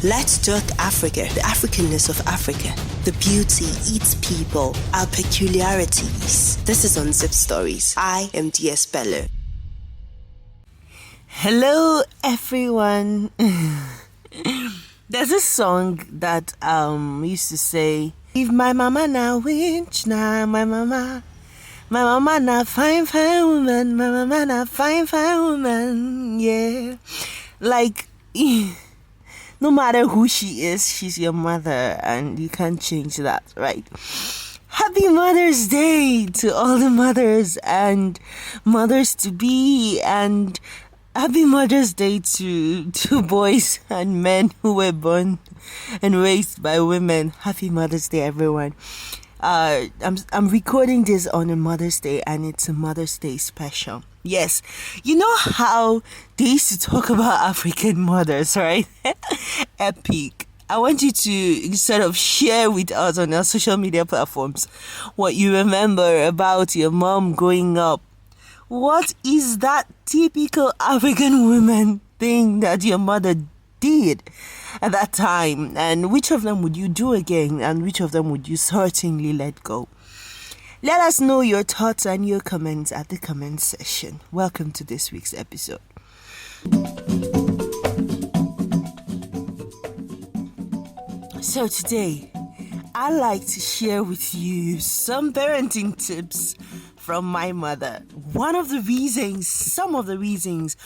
Let's talk Africa, the Africanness of Africa, the beauty, its people, our peculiarities. This is Unzipped Stories. I am DS Bello. Hello, everyone. There's a song that used to say, "If my mama now winch now, my mama now fine woman, my mama now fine woman." Yeah, like. No matter who she is, she's your mother, and you can't change that, right? Happy Mother's Day to all the mothers and mothers-to-be, and happy Mother's Day to boys and men who were born and raised by women. Happy Mother's Day, everyone. I'm recording this on a Mother's Day, and it's a Mother's Day special. Yes, you know how they used to talk about African mothers, right? Epic. I want you to sort of share with us on our social media platforms what you remember about your mom growing up. What is that typical African woman thing that your mother did at that time? And which of them would you do again? And which of them would you certainly let go? Let us know your thoughts and your comments at the comment section. Welcome to this week's episode. So today, I'd like to share with you some parenting tips from my mother. Some of the reasons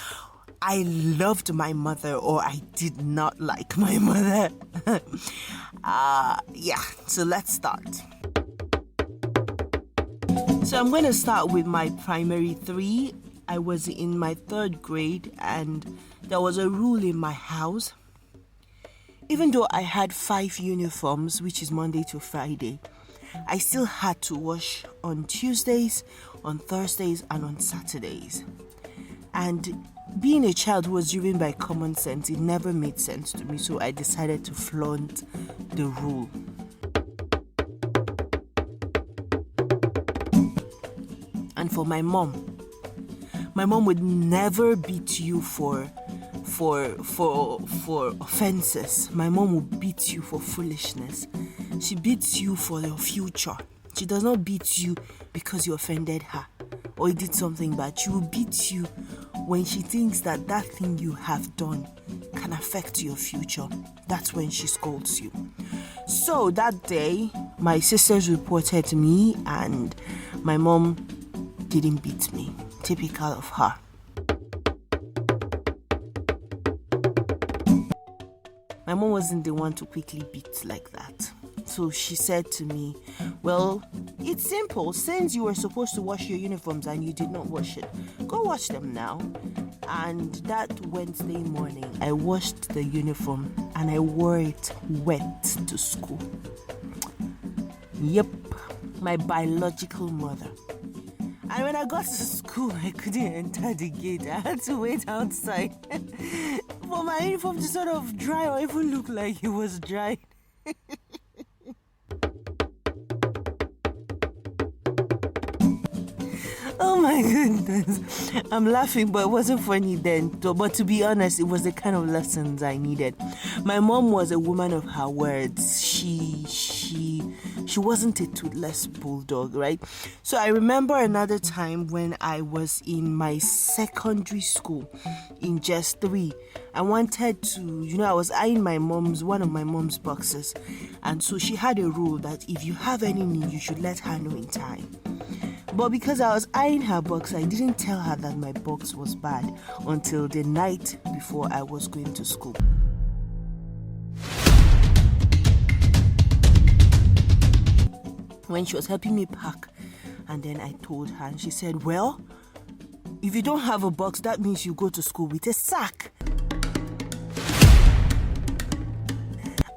I loved my mother or I did not like my mother. So let's start. So I'm going to start with my primary three. I was in my third grade and there was a rule in my house. Even though I had 5 uniforms, which is Monday to Friday, I still had to wash on Tuesdays, on Thursdays, and on Saturdays. And being a child who was driven by common sense, it never made sense to me, so I decided to flaunt the rule. And for my mom would never beat you for offenses. My mom would beat you for foolishness. She beats you for your future. She does not beat you because you offended her or you did something bad. She will beat you when she thinks that thing you have done can affect your future. That's when she scolds you. So that day, my sisters reported me and my mom didn't beat me. Typical of her. My mom wasn't the one to quickly beat like that. So she said to me, "Well, it's simple. Since you were supposed to wash your uniforms and you did not wash it, go wash them now." And that Wednesday morning, I washed the uniform and I wore it wet to school. Yep, my biological mother. And when I got to school, I couldn't enter the gate. I had to wait outside for my uniform to sort of dry or even look like it was dry. Oh my goodness. I'm laughing, but it wasn't funny then. But to be honest, it was the kind of lessons I needed. My mom was a woman of her words. She wasn't a toothless bulldog, right? So I remember another time when I was in my secondary school in just 3. I wanted to, I was eyeing one of my mom's boxes. And so she had a rule that if you have any need, you should let her know in time. But because I was eyeing her box, I didn't tell her that my box was bad until the night before I was going to school. When she was helping me pack, and then I told her, and she said, "Well, if you don't have a box, that means you go to school with a sack."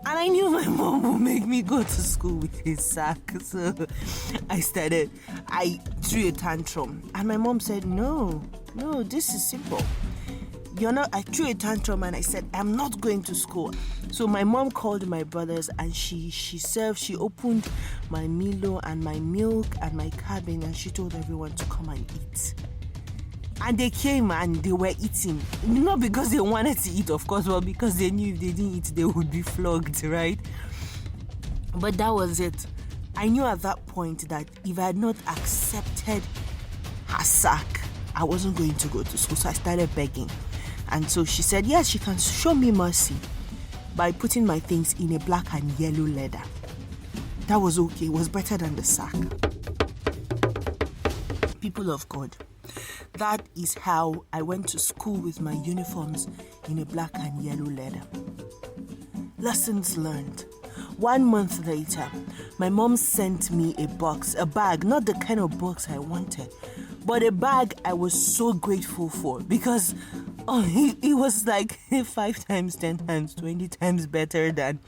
And I knew my mom would make me go to school with a sack. So I threw a tantrum. And my mom said, no, this is simple. I threw a tantrum and I said, "I'm not going to school." So my mom called my brothers and she opened my Milo and my milk and my cabin and she told everyone to come and eat. And they came and they were eating. Not because they wanted to eat, of course, but because they knew if they didn't eat, they would be flogged, right? But that was it. I knew at that point that if I had not accepted her sack, I wasn't going to go to school. So I started begging. And so she said, yes, she can show me mercy by putting my things in a black and yellow leather. That was okay. It was better than the sack. People of God, that is how I went to school with my uniforms in a black and yellow leather. Lessons learned. 1 month later, my mom sent me a bag, not the kind of box I wanted, but a bag I was so grateful for because it was like 5 times, 10 times, 20 times better than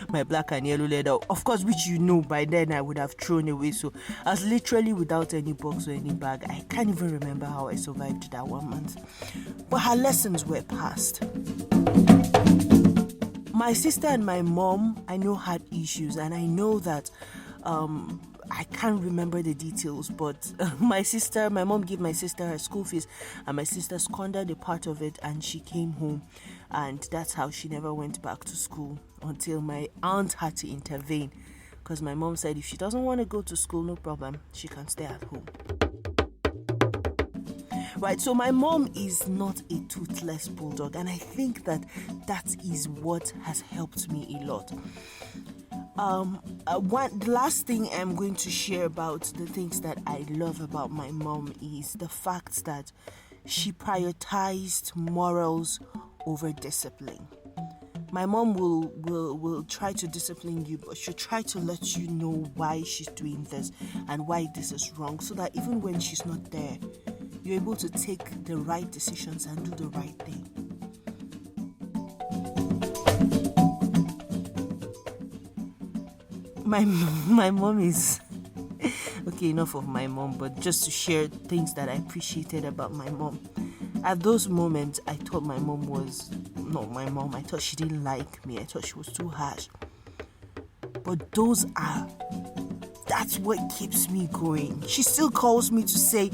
my black and yellow leather. Of course, which by then I would have thrown away. So I was literally without any box or any bag. I can't even remember how I survived that 1 month. But her lessons were passed. My sister and my mom, I know, had issues, and I know that I can't remember the details, but my mom gave my sister her school fees, and my sister squandered a part of it, and she came home, and that's how she never went back to school until my aunt had to intervene, because my mom said if she doesn't want to go to school, no problem, she can stay at home. Right, so my mom is not a toothless bulldog, and I think that is what has helped me a lot. The last thing I'm going to share about the things that I love about my mom is the fact that she prioritized morals over discipline. My mom will try to discipline you, but she'll try to let you know why she's doing this and why this is wrong, so that even when she's not there, you're able to take the right decisions and do the right thing. My mom is okay, enough of my mom, but just to share things that I appreciated about my mom. At those moments, I thought my mom was not my mom. I thought she didn't like me. I thought she was too harsh. But that's what keeps me going. She still calls me to say,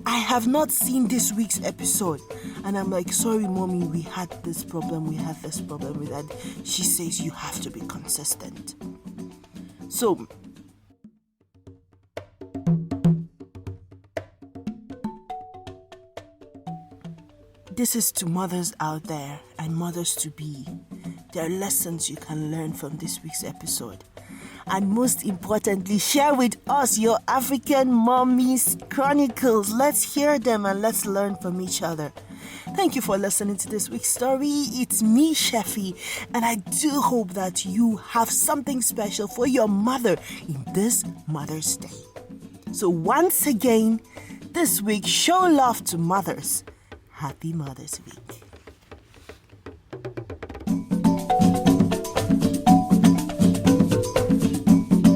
I have not seen this week's episode. And I'm like, sorry, mommy, we had this problem with that. She says, you have to be consistent. So, this is to mothers out there and mothers to be. There are lessons you can learn from this week's episode. And most importantly, share with us your African Mommy's Chronicles. Let's hear them and let's learn from each other. Thank you for listening to this week's story. It's me, Sheffy, and I do hope that you have something special for your mother in this Mother's Day. So once again, this week, show love to mothers. Happy Mother's Week.